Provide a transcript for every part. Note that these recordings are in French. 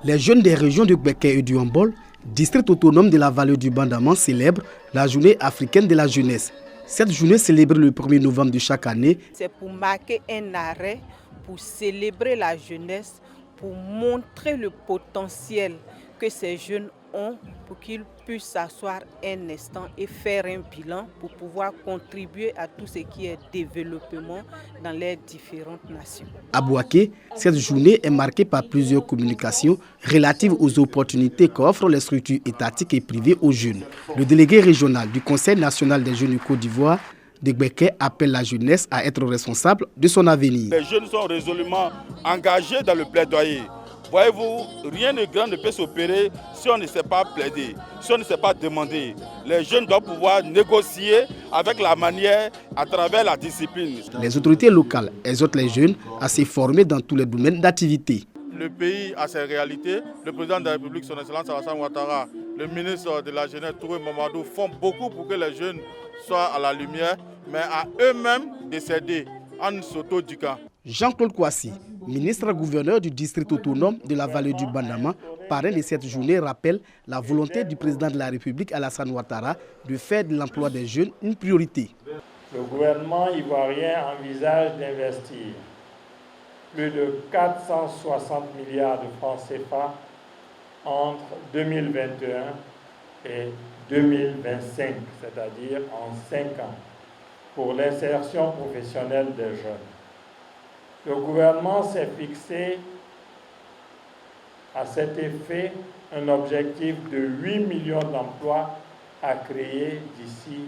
Les jeunes des régions de Gbeke et du Hambol, district autonome de la vallée du Bandama, célèbrent la journée africaine de la jeunesse. Cette journée célébrée le 1er novembre de chaque année. C'est pour marquer un arrêt, pour célébrer la jeunesse, pour montrer le potentiel que ces jeunes ont pour qu'ils puissent s'asseoir un instant et faire un bilan pour pouvoir contribuer à tout ce qui est développement dans les différentes nations. À Bouaké, cette journée est marquée par plusieurs communications relatives aux opportunités qu'offrent les structures étatiques et privées aux jeunes. Le délégué régional du Conseil national des jeunes du Côte d'Ivoire de Gbeke appelle la jeunesse à être responsable de son avenir. Les jeunes sont résolument engagés dans le plaidoyer. Voyez-vous, rien de grand ne peut s'opérer si on ne sait pas plaider, si on ne sait pas demander. Les jeunes doivent pouvoir négocier avec la manière, à travers la discipline. Les autorités locales exhortent les jeunes à se former dans tous les domaines d'activité. Le pays a ses réalités. Le président de la République, son Excellence Alassane Ouattara, le ministre de la Jeunesse, Touré Mamadou, font beaucoup pour que les jeunes soient à la lumière, mais à eux-mêmes de s'aider en s'auto-éduquant. Jean-Claude Kouassi, ministre-gouverneur du district autonome de la vallée du Bandama, parrain de cette journée, rappelle la volonté du président de la République, Alassane Ouattara, de faire de l'emploi des jeunes une priorité. Le gouvernement ivoirien envisage d'investir plus de 460 milliards de francs CFA entre 2021 et 2025, c'est-à-dire en 5 ans, pour l'insertion professionnelle des jeunes. Le gouvernement s'est fixé à cet effet un objectif de 8 millions d'emplois à créer d'ici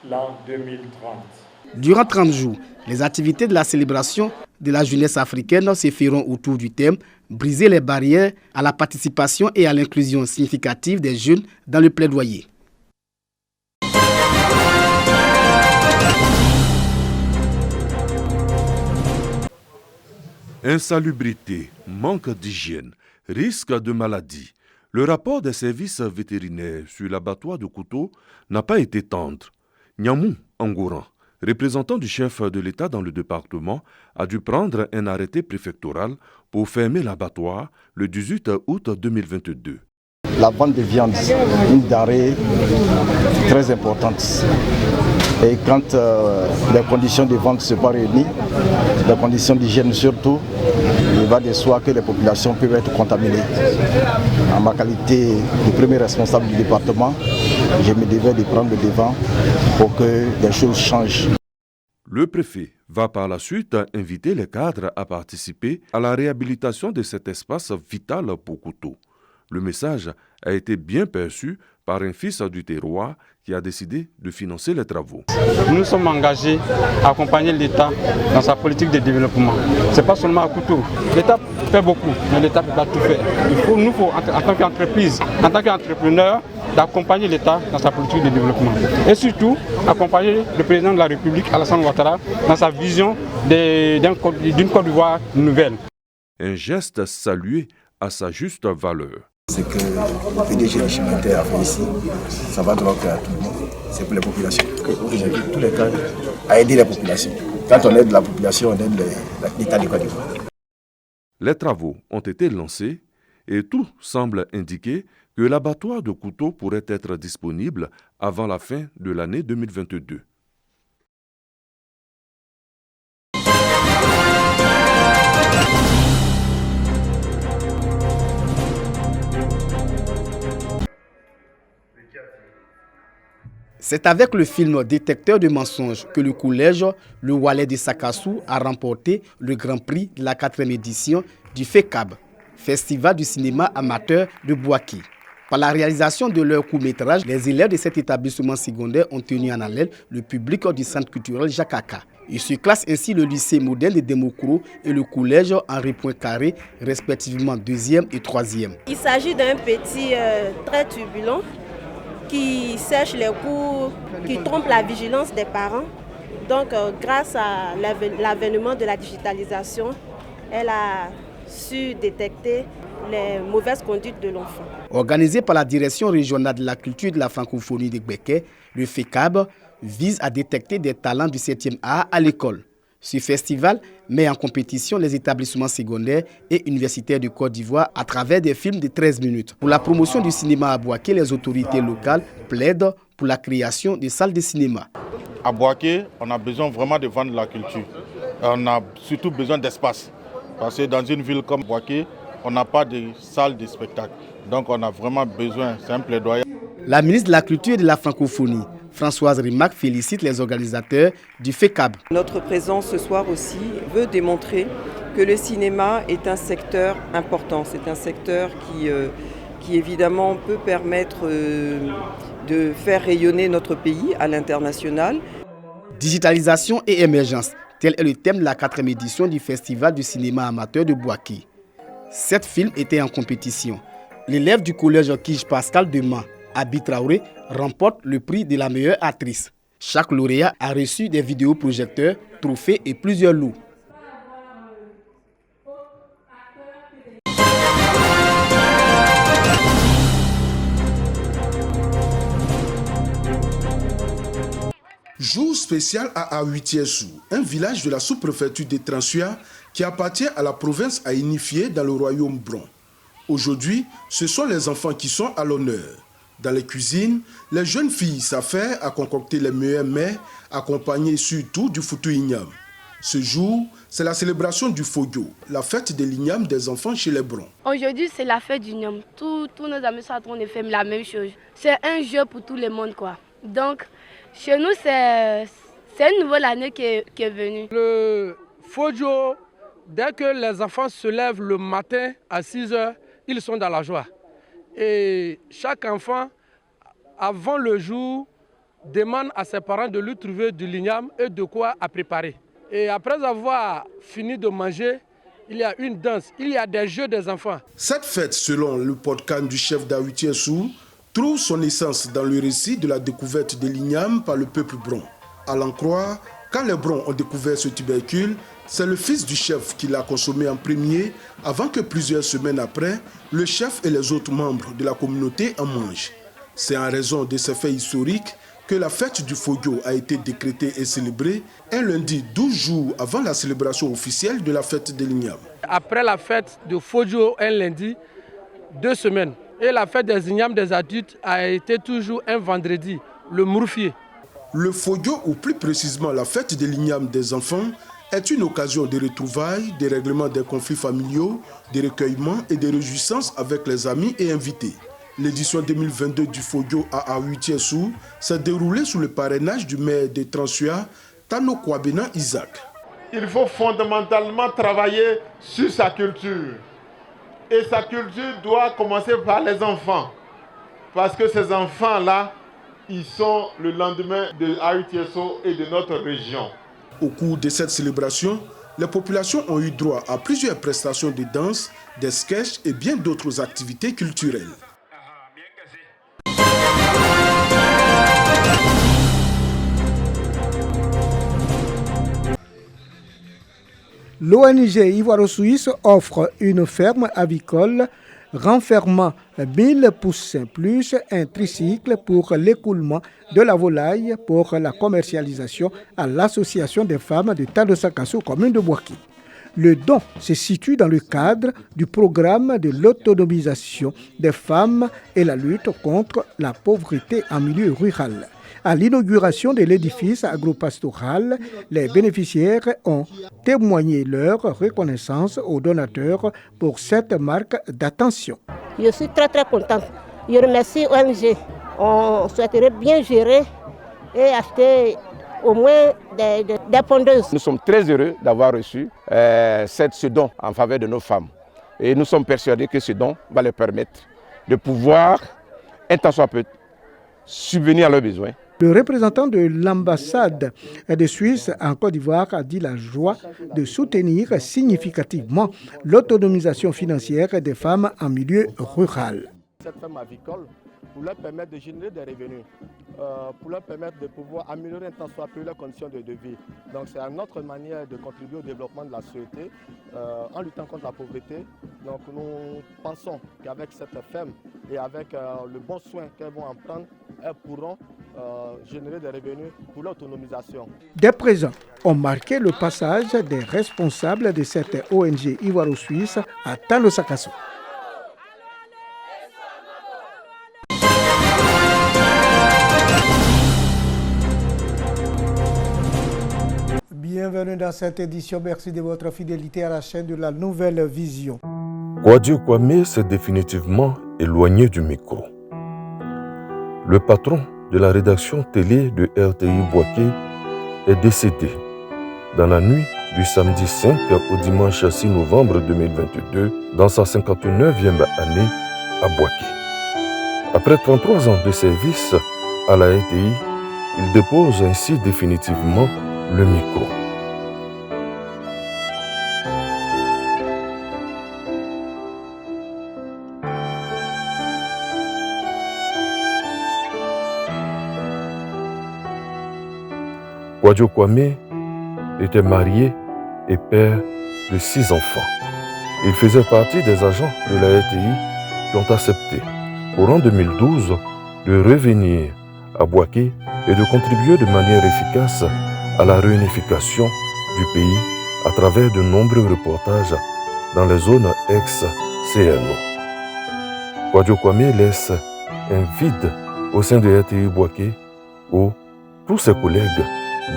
l'an 2030. Durant 30 jours, les activités de la célébration de la jeunesse africaine se feront autour du thème « Briser les barrières à la participation et à l'inclusion significative des jeunes dans le plaidoyer ». Insalubrité, manque d'hygiène, risque de maladie. Le rapport des services vétérinaires sur l'abattoir de Kouto n'a pas été tendre. Nyamou Angouran, représentant du chef de l'État dans le département, a dû prendre un arrêté préfectoral pour fermer l'abattoir le 18 août 2022. La vente de viande, une denrée très importante. Et quand les conditions de vente ne sont pas réunies, les conditions d'hygiène surtout, il va de soi que les populations peuvent être contaminées. En ma qualité de premier responsable du département, je me devais de prendre le devant pour que les choses changent. Le préfet va par la suite inviter les cadres à participer à la réhabilitation de cet espace vital pour Kouto. Le message a été bien perçu par un fils du terroir qui a décidé de financer les travaux. Nous sommes engagés à accompagner l'État dans sa politique de développement. Ce n'est pas seulement à Kouto. L'État fait beaucoup, mais l'État ne peut pas tout faire. Il faut, en tant qu'entreprise, en tant qu'entrepreneur, d'accompagner l'État dans sa politique de développement. Et surtout, accompagner le président de la République, Alassane Ouattara, dans sa vision d'une Côte d'Ivoire nouvelle. Un geste salué à sa juste valeur. Ce que le PDG de Chimater a fait ici, ça va droit à tout le monde. C'est pour les populations. Vous invite tous les cadres à aider la population. Quand on aide la population, on aide l'État de Côte d'Ivoire. Les travaux ont été lancés et tout semble indiquer que l'abattoir de Kouto pourrait être disponible avant la fin de l'année 2022. C'est avec le film Détecteur de mensonges que le collège Le Wallet de Sakassou a remporté le Grand Prix de la 4e édition du FECAB, Festival du cinéma amateur de Bouaké. Par la réalisation de leur court-métrage, les élèves de cet établissement secondaire ont tenu en haleine le public du centre culturel Jakaka. Ils se classent ainsi le lycée modèle de Demokro et le collège Henri Poincaré, respectivement 2e et 3e. Il s'agit d'un petit très turbulent qui sèche les cours, qui trompe la vigilance des parents. Donc, grâce à l'avènement de la digitalisation, elle a su détecter les mauvaises conduites de l'enfant. Organisé par la Direction régionale de la culture et de la francophonie de Gbeke, le FECAB vise à détecter des talents du 7e art à l'école. Ce festival met en compétition les établissements secondaires et universitaires de Côte d'Ivoire à travers des films de 13 minutes. Pour la promotion du cinéma à Bouaké, les autorités locales plaident pour la création de salles de cinéma. À Bouaké, on a besoin vraiment de vendre la culture. On a surtout besoin d'espace. Parce que dans une ville comme Bouaké, on n'a pas de salle de spectacle. Donc on a vraiment besoin, c'est un plaidoyer. La ministre de la Culture et de la Francophonie, Françoise Rimac, félicite les organisateurs du FECAB. Notre présence ce soir aussi veut démontrer que le cinéma est un secteur important. C'est un secteur qui évidemment peut permettre de faire rayonner notre pays à l'international. Digitalisation et émergence, tel est le thème de la 4e édition du Festival du cinéma amateur de Bouaké. 7 films étaient en compétition. L'élève du collège Kij Pascal de Mans, Abi Traoré, remporte le prix de la meilleure actrice. Chaque lauréat a reçu des vidéoprojecteurs, trophées et plusieurs lots. Jour spécial à Awitiessou, un village de la sous-préfecture de Transua qui appartient à la province Aïnifié dans le royaume Bron. Aujourd'hui, ce sont les enfants qui sont à l'honneur. Dans les cuisines, les jeunes filles s'affairent à concocter les meilleurs mets, accompagnés surtout du foutou ignam. Ce jour, c'est la célébration du Fogyo, la fête de l'ignam des enfants chez les Brons. Aujourd'hui, c'est la fête du ignam. Tous nos amis sont en train de faire la même chose. C'est un jeu pour tout le monde, quoi. Donc, chez nous, c'est une nouvelle année qui est venue. Le Fogyo, dès que les enfants se lèvent le matin à 6 h, ils sont dans la joie. Et chaque enfant, avant le jour, demande à ses parents de lui trouver du l'ignam et de quoi à préparer. Et après avoir fini de manger, il y a une danse, il y a des jeux des enfants. Cette fête, selon le podcast du chef d'Awitiessou, trouve son essence dans le récit de la découverte de l'ignam par le peuple Bron. À l'en croire, quand les Brons ont découvert ce tubercule, c'est le fils du chef qui l'a consommé en premier, avant que plusieurs semaines après, le chef et les autres membres de la communauté en mangent. C'est en raison de ces faits historiques que la fête du Fogyo a été décrétée et célébrée un lundi 12 jours avant la célébration officielle de la fête de l'ignam. Après la fête du Fogyo, un lundi, 2 semaines. Et la fête des ignames des adultes a été toujours un vendredi, le Mourfier. Le Fogyo, ou plus précisément la fête de l'ignam des enfants, est une occasion de retrouvailles, de règlement des conflits familiaux, de recueillements et de réjouissances avec les amis et invités. L'édition 2022 du Fogyo à Awitiessou s'est déroulée sous le parrainage du maire de Transua, Tano Kwabena Isaac. Il faut fondamentalement travailler sur sa culture. Et sa culture doit commencer par les enfants. Parce que ces enfants-là, ils sont le lendemain de Awitiessou et de notre région. Au cours de cette célébration, les populations ont eu droit à plusieurs prestations de danse, des sketchs et bien d'autres activités culturelles. L'ONG Ivoiro-Suisse offre une ferme avicole renfermant 1000 poussins plus un tricycle pour l'écoulement de la volaille pour la commercialisation à l'association des femmes de Tadosakasso, commune de Bouaké. Le don se situe dans le cadre du programme de l'autonomisation des femmes et la lutte contre la pauvreté en milieu rural. À l'inauguration de l'édifice agropastoral, les bénéficiaires ont témoigné leur reconnaissance aux donateurs pour cette marque d'attention. Je suis très contente. Je remercie ONG. On souhaiterait bien gérer et acheter au moins des pondeuses. Nous sommes très heureux d'avoir reçu ce don en faveur de nos femmes. Et nous sommes persuadés que ce don va leur permettre de pouvoir, un tant soit peu, subvenir à leurs besoins. Le représentant de l'ambassade de Suisse en Côte d'Ivoire a dit la joie de soutenir significativement l'autonomisation financière des femmes en milieu rural. Cette ferme avicole pour leur permettre de générer des revenus, pour leur permettre de pouvoir améliorer un tant soit peu leurs conditions de vie. Donc c'est une autre manière de contribuer au développement de la société en luttant contre la pauvreté. Donc nous pensons qu'avec cette ferme et avec le bon soin qu'elles vont en prendre, elles pourront générer des revenus pour l'autonomisation. Dès présent, ont marqué le passage des responsables de cette ONG ivoiro-suisse à Tano Sakasso. Bienvenue dans cette édition. Merci de votre fidélité à la chaîne de la Nouvelle Vision. Kwadwo Kwame s'est définitivement éloigné du micro. Le patron de la rédaction télé de RTI Bouaké est décédé dans la nuit du samedi 5 au dimanche 6 novembre 2022 dans sa 59e année à Bouaké. Après 33 ans de service à la RTI, il dépose ainsi définitivement le micro. Kwadwo Kwame était marié et père de 6 enfants. Il faisait partie des agents de la RTI qui ont accepté, courant 2012, de revenir à Bouaké et de contribuer de manière efficace à la réunification du pays à travers de nombreux reportages dans les zones ex-CNO. Kwadwo Kwame laisse un vide au sein de RTI Bouaké où tous ses collègues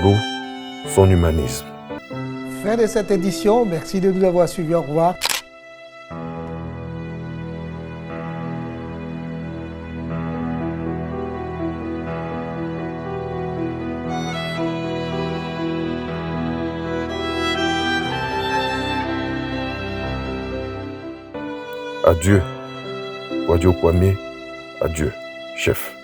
louent son humanisme. Fin de cette édition, merci de nous avoir suivis. Au revoir. Adieu, Kwadwo Kwame, adieu, chef.